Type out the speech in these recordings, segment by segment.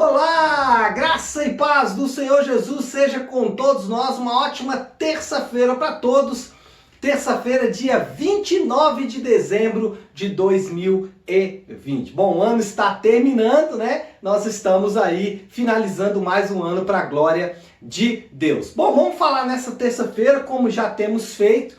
Olá, graça e paz do Senhor Jesus seja com todos nós. Uma ótima terça-feira para todos. Terça-feira, dia 29 de dezembro de 2020. Bom, o ano está terminando, né? Nós estamos aí finalizando mais um ano para a glória de Deus. Bom, vamos falar nessa terça-feira, como já temos feito,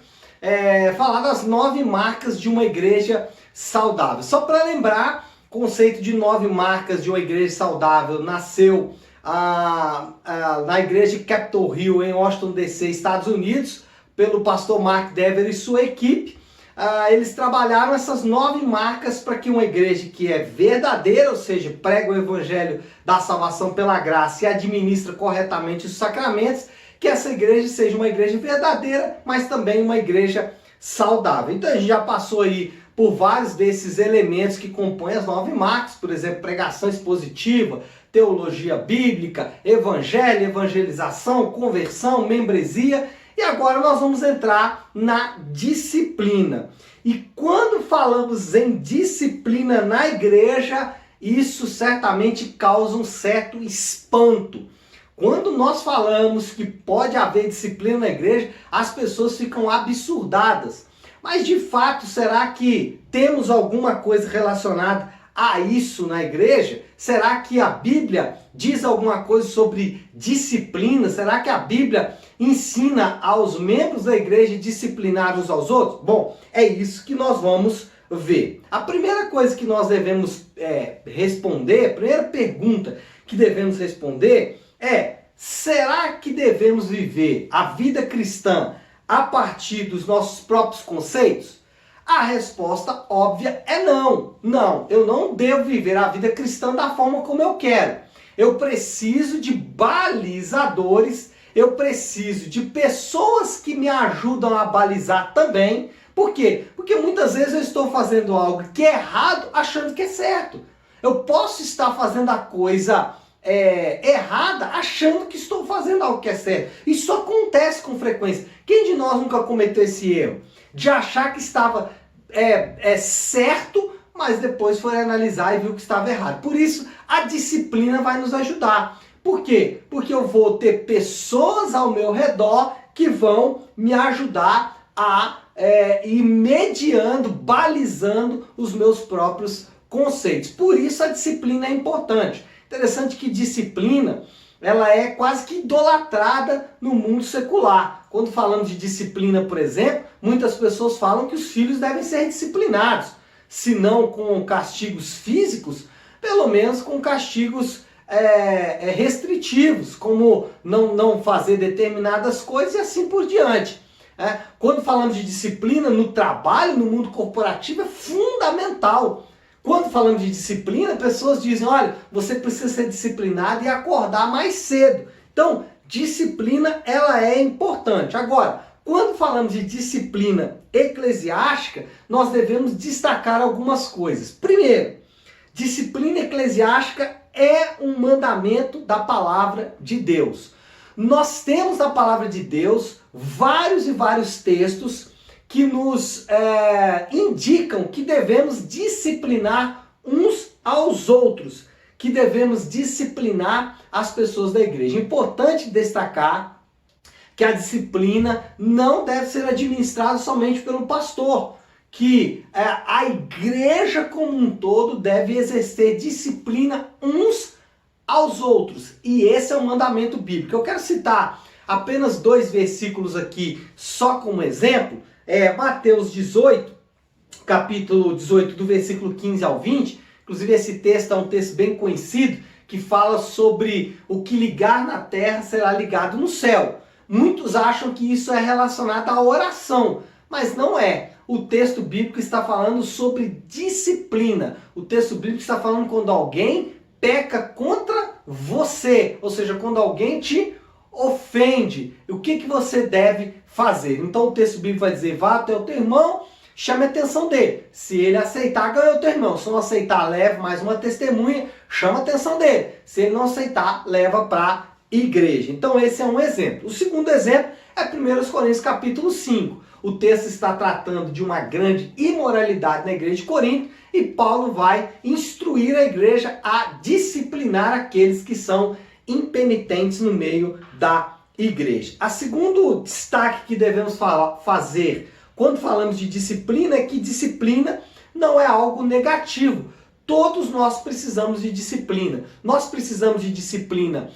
falar das 9 marcas de uma igreja saudável. Só para lembrar, o conceito de 9 marcas de uma igreja saudável nasceu na igreja Capitol Hill, em Washington, D.C., Estados Unidos, pelo pastor Mark Dever e sua equipe. Eles trabalharam essas 9 marcas para que uma igreja que é verdadeira, ou seja, prega o evangelho da salvação pela graça e administra corretamente os sacramentos, que essa igreja seja uma igreja verdadeira, mas também uma igreja saudável. Então a gente já passou aí por vários desses elementos que compõem as 9 marcas, por exemplo, pregação expositiva, teologia bíblica, evangelho, evangelização, conversão, membresia. E agora nós vamos entrar na disciplina. E quando falamos em disciplina na igreja, isso certamente causa um certo espanto. Quando nós falamos que pode haver disciplina na igreja, as pessoas ficam absurdadas. Mas de fato, será que temos alguma coisa relacionada a isso na igreja? Será que a Bíblia diz alguma coisa sobre disciplina? Será que a Bíblia ensina aos membros da igreja disciplinar uns aos outros? Bom, é isso que nós vamos ver. A primeira coisa que nós devemos responder, a primeira pergunta que devemos responder é: será que devemos viver a vida cristã a partir dos nossos próprios conceitos? A resposta óbvia é não. Não, eu não devo viver a vida cristã da forma como eu quero. Eu preciso de balizadores, eu preciso de pessoas que me ajudam a balizar também. Por quê? Porque muitas vezes eu estou fazendo algo que é errado achando que é certo. Eu posso estar fazendo a coisa errada achando que estou fazendo algo que é certo. Isso acontece com frequência. Quem de nós nunca cometeu esse erro? De achar que estava certo, mas depois foi analisar e viu que estava errado. Por isso, a disciplina vai nos ajudar. Por quê? Porque eu vou ter pessoas ao meu redor que vão me ajudar a ir mediando, balizando os meus próprios conceitos. Por isso a disciplina é importante. Interessante que disciplina, ela é quase que idolatrada no mundo secular. Quando falamos de disciplina, por exemplo, muitas pessoas falam que os filhos devem ser disciplinados. Se não com castigos físicos, pelo menos com castigos restritivos, como não fazer determinadas coisas e assim por diante. Quando falamos de disciplina no trabalho, no mundo corporativo, é fundamental. Quando falamos de disciplina, pessoas dizem: olha, você precisa ser disciplinado e acordar mais cedo. Então, disciplina, ela é importante. Agora, quando falamos de disciplina eclesiástica, nós devemos destacar algumas coisas. Primeiro, disciplina eclesiástica é um mandamento da palavra de Deus. Nós temos na palavra de Deus vários e vários textos que nos indicam que devemos disciplinar uns aos outros, que devemos disciplinar as pessoas da igreja. Importante destacar que a disciplina não deve ser administrada somente pelo pastor, que a igreja como um todo deve exercer disciplina uns aos outros. E esse é um mandamento bíblico. Eu quero citar apenas 2 versículos aqui, só como exemplo. Mateus 18, capítulo 18, do versículo 15 ao 20. Inclusive esse texto é um texto bem conhecido, que fala sobre o que ligar na terra será ligado no céu. Muitos acham que isso é relacionado à oração, mas não é. O texto bíblico está falando sobre disciplina. O texto bíblico está falando quando alguém peca contra você, ou seja, quando alguém te ofende, o que você deve fazer. Então o texto bíblico vai dizer: vá até o teu irmão, chame a atenção dele. Se ele aceitar, ganhou o teu irmão. Se não aceitar, leva mais uma testemunha, chama a atenção dele. Se ele não aceitar, leva para a igreja. Então esse é um exemplo. O segundo exemplo é 1 Coríntios capítulo 5. o texto está tratando de uma grande imoralidade na igreja de Corinto e Paulo vai instruir a igreja a disciplinar aqueles que são impenitentes no meio da igreja. A segundo destaque que devemos fazer quando falamos de disciplina é que disciplina não é algo negativo. Todos nós precisamos de disciplina. Nós precisamos de disciplina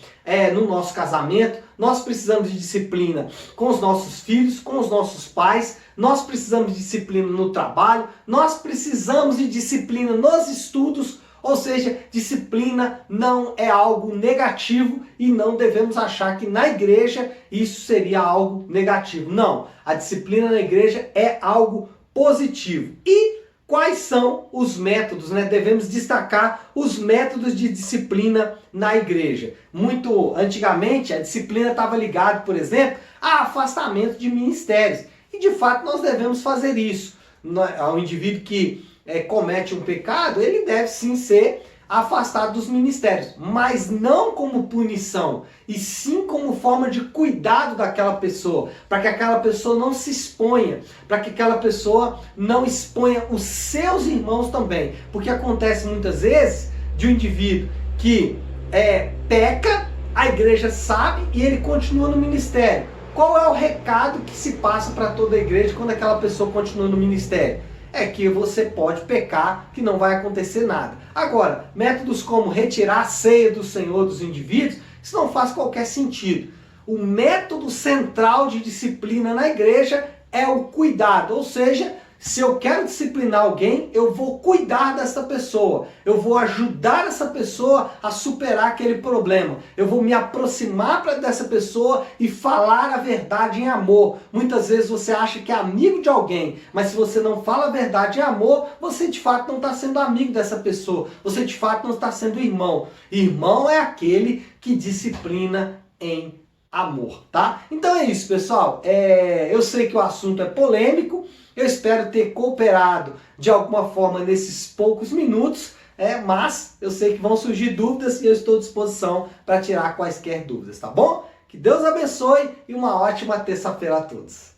no nosso casamento, nós precisamos de disciplina com os nossos filhos, com os nossos pais, nós precisamos de disciplina no trabalho, nós precisamos de disciplina nos estudos, ou seja, disciplina não é algo negativo e não devemos achar que na igreja isso seria algo negativo. Não, a disciplina na igreja é algo positivo. E quais são os métodos, né? Devemos destacar os métodos de disciplina na igreja. Muito antigamente, a disciplina estava ligada, por exemplo, a afastamento de ministérios. E de fato nós devemos fazer isso. Ao indivíduo que comete um pecado, ele deve sim ser afastado dos ministérios, mas não como punição, e sim como forma de cuidado daquela pessoa, para que aquela pessoa não se exponha, para que aquela pessoa não exponha os seus irmãos também, porque acontece muitas vezes de um indivíduo que peca, a igreja sabe e ele continua no ministério. Qual é o recado que se passa para toda a igreja quando aquela pessoa continua no ministério? É que você pode pecar, que não vai acontecer nada. Agora, métodos como retirar a ceia do Senhor dos indivíduos, isso não faz qualquer sentido. O método central de disciplina na igreja é o cuidado, ou seja, se eu quero disciplinar alguém, eu vou cuidar dessa pessoa, eu vou ajudar essa pessoa a superar aquele problema, eu vou me aproximar dessa pessoa e falar a verdade em amor. Muitas vezes você acha que é amigo de alguém, mas se você não fala a verdade em amor, você de fato não está sendo amigo dessa pessoa, você de fato não está sendo irmão. Irmão é aquele que disciplina em amor, tá? Então é isso, pessoal. Eu sei que o assunto é polêmico, eu espero ter cooperado de alguma forma nesses poucos minutos, mas eu sei que vão surgir dúvidas e eu estou à disposição para tirar quaisquer dúvidas, tá bom? Que Deus abençoe e uma ótima terça-feira a todos.